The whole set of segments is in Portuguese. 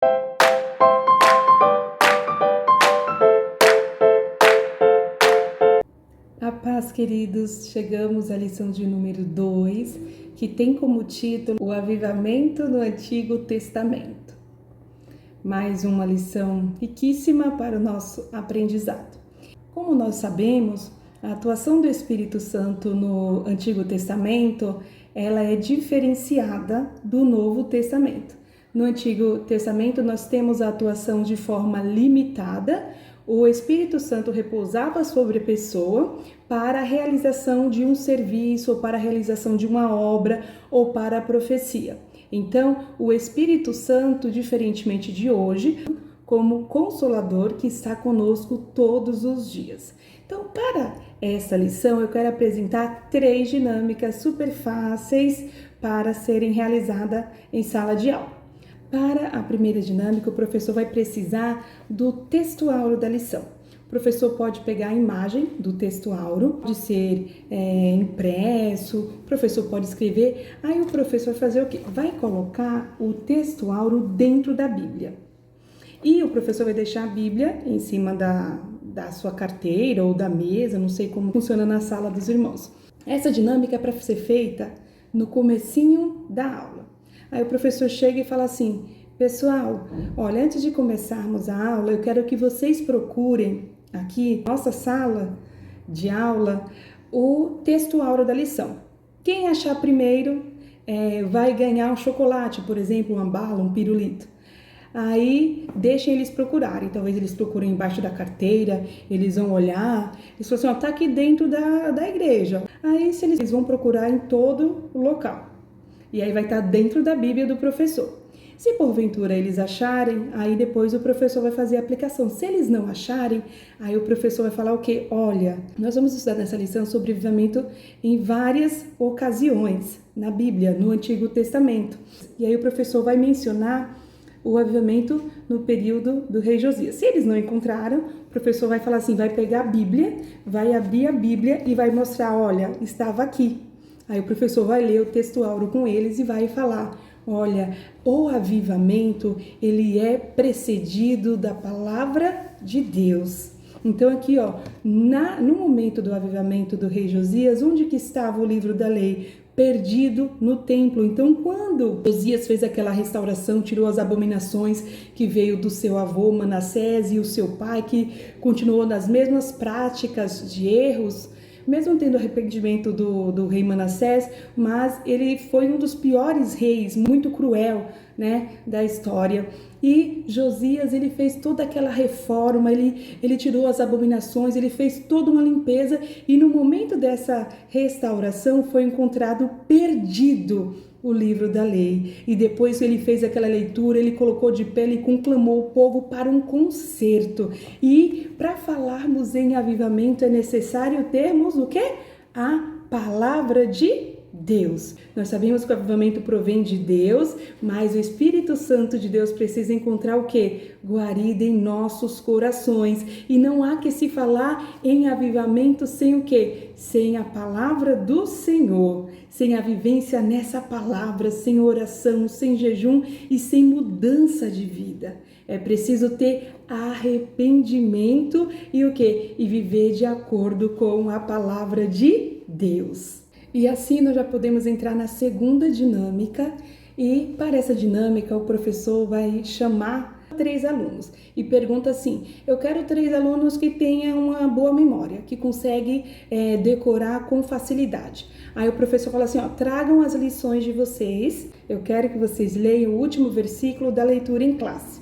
A paz, queridos, chegamos à lição de número 2, que tem como título O Avivamento no Antigo Testamento. Mais uma lição riquíssima para o nosso aprendizado. Como nós sabemos, a atuação do Espírito Santo no Antigo Testamento, ela é diferenciada do Novo Testamento. No Antigo Testamento, nós temos a atuação de forma limitada. O Espírito Santo repousava sobre a pessoa para a realização de um serviço, ou para a realização de uma obra, ou para a profecia. Então, o Espírito Santo, diferentemente de hoje, como Consolador que está conosco todos os dias. Então, para essa lição, eu quero apresentar 3 dinâmicas super fáceis para serem realizadas em sala de aula. Para a primeira dinâmica, o professor vai precisar do textuário da lição. O professor pode pegar a imagem do textuário, pode ser impresso, o professor pode escrever. Aí o professor vai fazer o quê? Vai colocar o textuário dentro da Bíblia. E o professor vai deixar a Bíblia em cima da sua carteira ou da mesa, não sei como funciona na sala dos irmãos. Essa dinâmica é para ser feita no comecinho da aula. Aí o professor chega e fala assim: pessoal, olha, antes de começarmos a aula, eu quero que vocês procurem aqui, nossa sala de aula, o textuário da lição. Quem achar primeiro vai ganhar um chocolate, por exemplo, uma bala, um pirulito. Aí deixem eles procurarem, talvez eles procurem embaixo da carteira, eles vão olhar, eles falam assim, ó, tá aqui dentro da igreja. Aí se eles vão procurar em todo o local. E aí vai estar dentro da Bíblia do professor. Se porventura eles acharem, aí depois o professor vai fazer a aplicação. Se eles não acharem, aí o professor vai falar o quê? Olha, nós vamos estudar nessa lição sobre avivamento em várias ocasiões na Bíblia, no Antigo Testamento. E aí o professor vai mencionar o avivamento no período do rei Josias. Se eles não encontraram, o professor vai falar assim, vai pegar a Bíblia, vai abrir a Bíblia e vai mostrar, olha, estava aqui. Aí o professor vai ler o textuário com eles e vai falar, olha, o avivamento, ele é precedido da palavra de Deus. Então aqui, ó, no momento do avivamento do rei Josias, onde que estava o livro da lei? Perdido no templo. Então, quando Josias fez aquela restauração, tirou as abominações que veio do seu avô Manassés e o seu pai, que continuou nas mesmas práticas de erros, mesmo tendo arrependimento do rei Manassés, mas ele foi um dos piores reis, muito cruel, né, da história. E Josias, ele fez toda aquela reforma, ele tirou as abominações, ele fez toda uma limpeza, e no momento dessa restauração foi encontrado perdido o livro da lei. E depois ele fez aquela leitura, ele colocou de pé, ele conclamou o povo para um concerto. E para falarmos em avivamento é necessário termos o quê? A palavra de Deus. Nós sabemos que o avivamento provém de Deus, mas o Espírito Santo de Deus precisa encontrar o quê? Guarida em nossos corações. E não há que se falar em avivamento sem o quê? Sem a palavra do Senhor, sem a vivência nessa palavra, sem oração, sem jejum e sem mudança de vida. É preciso ter arrependimento e o quê? E viver de acordo com a palavra de Deus. E assim nós já podemos entrar na segunda dinâmica, e para essa dinâmica o professor vai chamar 3 alunos e pergunta assim, eu quero 3 alunos que tenham uma boa memória, que conseguem decorar com facilidade. Aí o professor fala assim, ó, tragam as lições de vocês, eu quero que vocês leiam o último versículo da leitura em classe.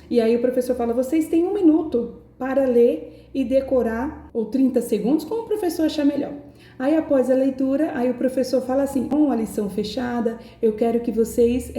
E aí o professor fala, vocês têm 1 minuto para ler e decorar, ou 30 segundos, como o professor achar melhor. Aí após a leitura, aí o professor fala assim, com a lição fechada, eu quero que vocês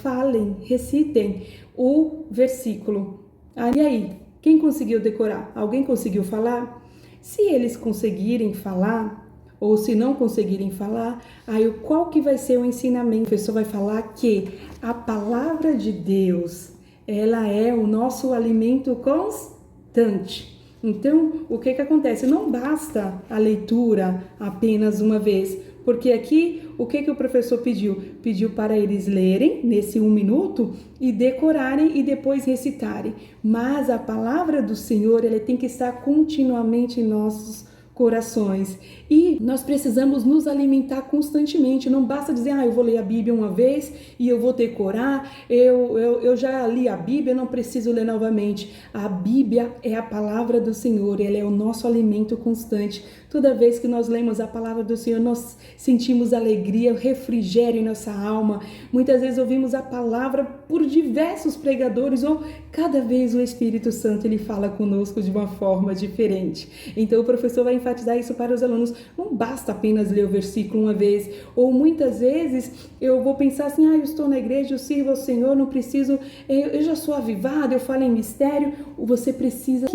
falem, recitem o versículo. E aí, quem conseguiu decorar? Alguém conseguiu falar? Se eles conseguirem falar, ou se não conseguirem falar, aí qual que vai ser o ensinamento? O professor vai falar que a palavra de Deus, ela é o nosso alimento constante. Então, o que acontece? Não basta a leitura apenas uma vez. Porque aqui, o que o professor pediu? Pediu para eles lerem nesse 1 minuto e decorarem e depois recitarem. Mas a palavra do Senhor, ela tem que estar continuamente em nossos corações. E nós precisamos nos alimentar constantemente. Não basta dizer, eu vou ler a Bíblia uma vez e eu vou decorar, eu já li a Bíblia, não preciso ler novamente. A Bíblia é a palavra do Senhor, ela é o nosso alimento constante. Toda vez que nós lemos a palavra do Senhor, nós sentimos alegria, refrigério em nossa alma. Muitas vezes ouvimos a palavra por diversos pregadores ou cada vez o Espírito Santo ele fala conosco de uma forma diferente. Então o professor vai enfatizar isso para os alunos. Não basta apenas ler o versículo uma vez, ou muitas vezes eu vou pensar assim, eu estou na igreja, eu sirvo ao Senhor, não preciso, eu já sou avivado, eu falo em mistério. Você precisa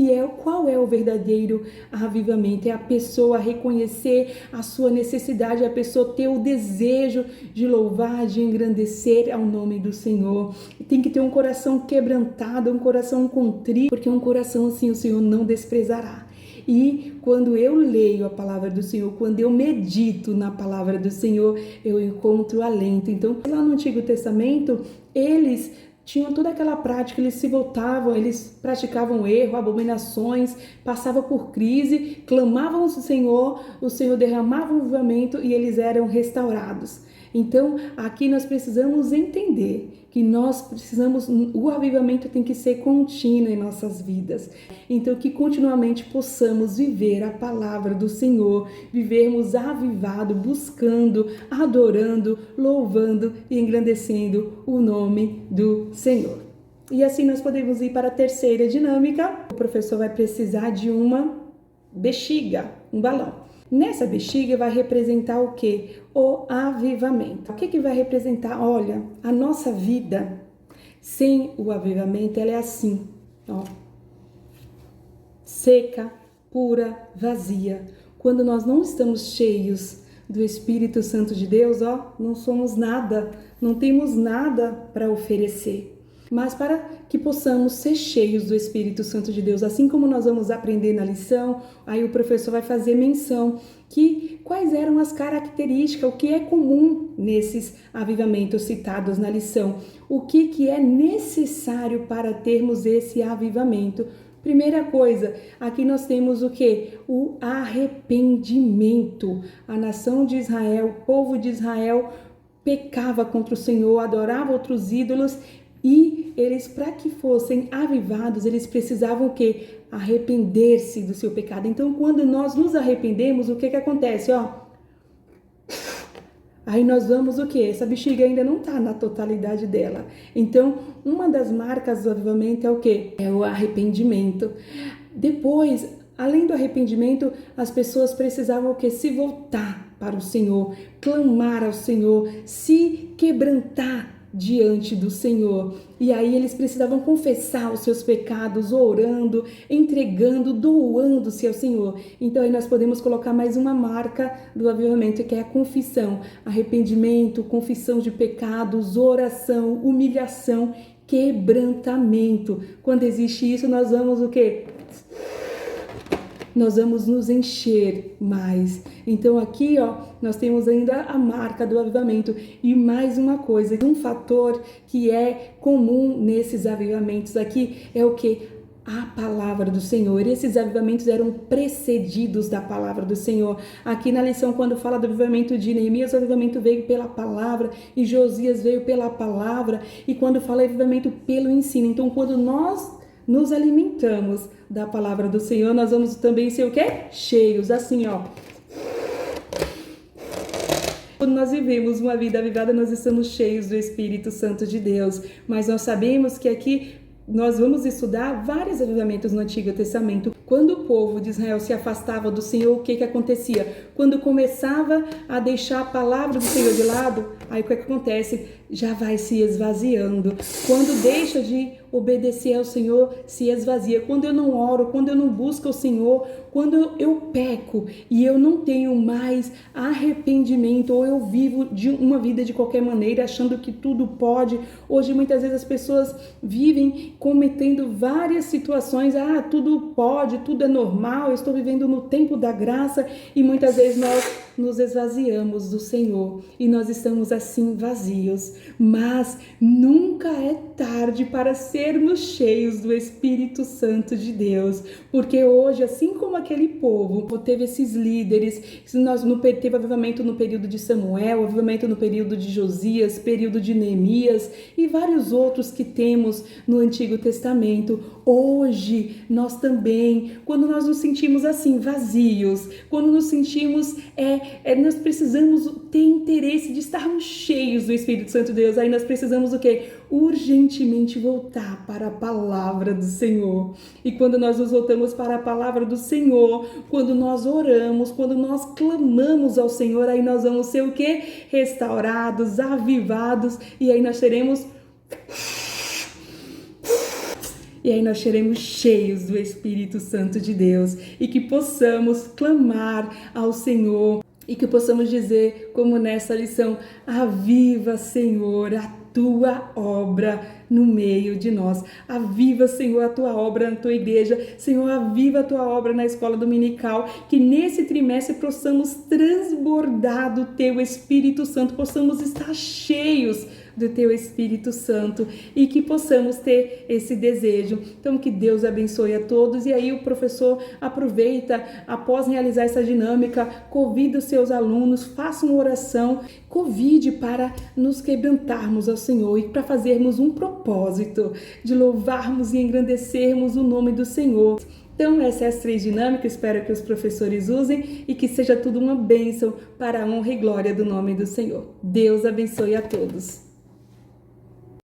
qual é o verdadeiro avivamento? É a pessoa reconhecer a sua necessidade, a pessoa ter o desejo de louvar, de engrandecer ao nome do Senhor. Tem que ter um coração quebrantado, um coração contrito, porque um coração assim o Senhor não desprezará. E quando eu leio a palavra do Senhor, quando eu medito na palavra do Senhor, eu encontro alento. Então, lá no Antigo Testamento, eles tinham toda aquela prática, eles se voltavam, eles praticavam erro, abominações, passavam por crise, clamavam ao Senhor, o Senhor derramava um avivamento e eles eram restaurados. Então, aqui nós precisamos entender que o avivamento tem que ser contínuo em nossas vidas. Então, que continuamente possamos viver a palavra do Senhor, vivermos avivado, buscando, adorando, louvando e engrandecendo o nome do Senhor. E assim nós podemos ir para a terceira dinâmica. O professor vai precisar de uma bexiga, um balão. Nessa bexiga vai representar o quê? O avivamento. O que vai representar? Olha, a nossa vida sem o avivamento, ela é assim, ó, seca, pura, vazia. Quando nós não estamos cheios do Espírito Santo de Deus, ó, não somos nada, não temos nada para oferecer. Mas para que possamos ser cheios do Espírito Santo de Deus, assim como nós vamos aprender na lição, aí o professor vai fazer menção que quais eram as características, o que é comum nesses avivamentos citados na lição, o que é necessário para termos esse avivamento. Primeira coisa, aqui nós temos o que? O arrependimento. A nação de Israel, o povo de Israel pecava contra o Senhor, adorava outros ídolos. E eles, para que fossem avivados, eles precisavam o quê? Arrepender-se do seu pecado. Então, quando nós nos arrependemos, o que acontece? Aí nós vamos o quê? Essa bexiga ainda não está na totalidade dela. Então, uma das marcas do avivamento é o quê? É o arrependimento. Depois, além do arrependimento, as pessoas precisavam o quê? Se voltar para o Senhor, clamar ao Senhor, se quebrantar diante do Senhor. E aí eles precisavam confessar os seus pecados, orando, entregando, doando-se ao Senhor. Então aí nós podemos colocar mais uma marca do avivamento, que é a confissão, arrependimento, confissão de pecados, oração, humilhação, quebrantamento. Quando existe isso, nós vamos o quê? Nós vamos nos encher mais. Então aqui, nós temos ainda a marca do avivamento. E mais uma coisa, um fator que é comum nesses avivamentos aqui é o que? A palavra do Senhor. Esses avivamentos eram precedidos da palavra do Senhor. Aqui na lição, quando fala do avivamento de Neemias, o avivamento veio pela palavra, e Josias veio pela palavra, e quando fala avivamento pelo ensino. Então, quando nós nos alimentamos da palavra do Senhor, nós vamos também ser o quê? Cheios, assim, Quando nós vivemos uma vida avivada, nós estamos cheios do Espírito Santo de Deus. Mas nós sabemos que aqui nós vamos estudar vários avivamentos no Antigo Testamento. Quando o povo de Israel se afastava do Senhor, o que acontecia? Quando começava a deixar a palavra do Senhor de lado, aí o que acontece? Já vai se esvaziando. Quando deixa de obedecer ao Senhor, se esvazia. Quando eu não oro, quando eu não busco o Senhor, quando eu peco e eu não tenho mais arrependimento, ou eu vivo de uma vida de qualquer maneira, achando que tudo pode. Hoje muitas vezes as pessoas vivem cometendo várias situações, tudo pode, tudo é normal, eu estou vivendo no tempo da graça, e muitas vezes nós nos esvaziamos do Senhor e nós estamos assim vazios. Mas nunca é tarde para sermos cheios do Espírito Santo de Deus, porque hoje, assim como aquele povo teve esses líderes, teve avivamento no período de Samuel, avivamento no período de Josias, período de Neemias e vários outros que temos no Antigo Testamento. Hoje nós também, quando nós nos sentimos assim vazios, quando nos sentimos, nós precisamos ter interesse de estarmos cheios do Espírito Santo de Deus, aí nós precisamos o quê? Urgentemente voltar para a palavra do Senhor. E quando nós nos voltamos para a palavra do Senhor, quando nós oramos, quando nós clamamos ao Senhor, aí nós vamos ser o quê? Restaurados, avivados, e aí nós seremos cheios do Espírito Santo de Deus e que possamos clamar ao Senhor e que possamos dizer, como nessa lição: aviva, Senhor, a tua obra no meio de nós. Aviva, Senhor, a tua obra na tua igreja. Senhor, aviva a tua obra na escola dominical. Que nesse trimestre possamos transbordar do teu Espírito Santo, possamos estar cheios do teu Espírito Santo e que possamos ter esse desejo. Então, que Deus abençoe a todos. E aí o professor aproveita, após realizar essa dinâmica, convida os seus alunos, faça uma oração, convide para nos quebrantarmos ao Senhor e para fazermos um propósito de louvarmos e engrandecermos o nome do Senhor. Então, essas 3 dinâmicas, espero que os professores usem e que seja tudo uma bênção para a honra e glória do nome do Senhor. Deus abençoe a todos.